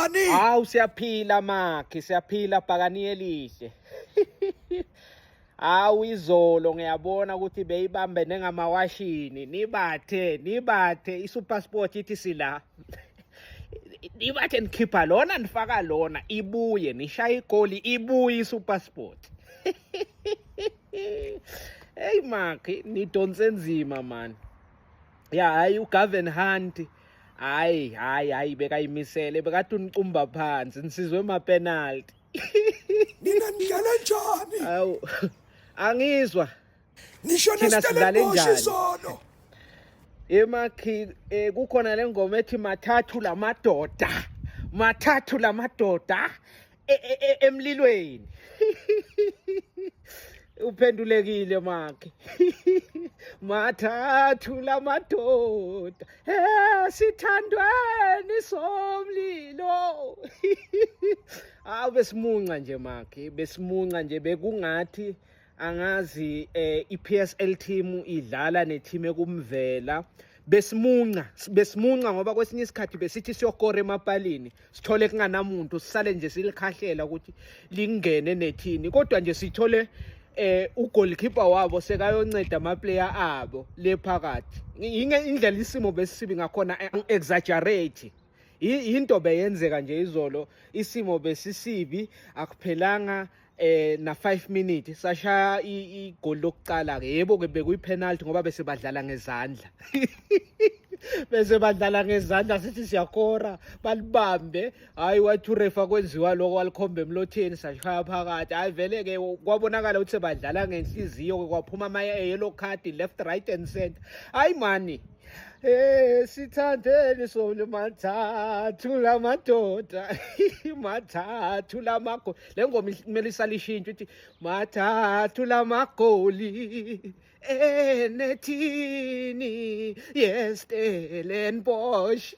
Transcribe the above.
kanjani? Hawu siyaphila makhe, siyaphila bhakani elihle. Hawu izolo ngiyabona ukuthi beyibambene ngamawashini. Nibathe iSuperSport ithi sila. Nibathe nikhipha lona nifaka lona ibuye nishaya igoli ibuye iSuperSport. Hey makhe nidonse nzima man. Ya hayi uGavin Hunt. Hayi bekayimisele bekade unicumba phansi nisizwe ama penalty. Nina nidlala njani? Awu angizwa Nisho neStellenbosch izolo. Emakhi kukhona le ngoma ethi mathathu lamadoda emlilweni. Uphendulekile makhe. Mathathu lamadoda sithandweni somlilo. Awu besimunca nje makhe, besimunca nje bekungathi angazi iPSL team idlala neteam ekumvela. Besimunca ngoba kwesinye isikhathi besithi siyokora emapalini sithole kunganamuntu sisale nje silikhahlela ukuthi lingene nethini kodwa nje sithole ugoalkeeper wabo sekayonceda amaplayer abo lephakathi indlela isimo besisibi ngakhona exaggerate into beyenzeka nje izolo isimo besisibi akuphelanga na 5 minutes sashaya igoli lokuqala ke yebo ke bekuyi penalty ngoba bese badlala ngezandla. Bese badlala ngezandla sithi siyakora balibambe hayi wathi urefa kwenziwa lokho walikhomba emlotheni sashaya phakathi hayi vele ke kwabonakala ukuthi badlala ngenhliziyo ke kwaphuma ama yellow card left right and center hayi mani sithandeni sona mathathu lamadoda mathathu lamagoli le ngoma kumele isalishintshe ukuthi mathathu lamagoli nethini yeStellenbosch.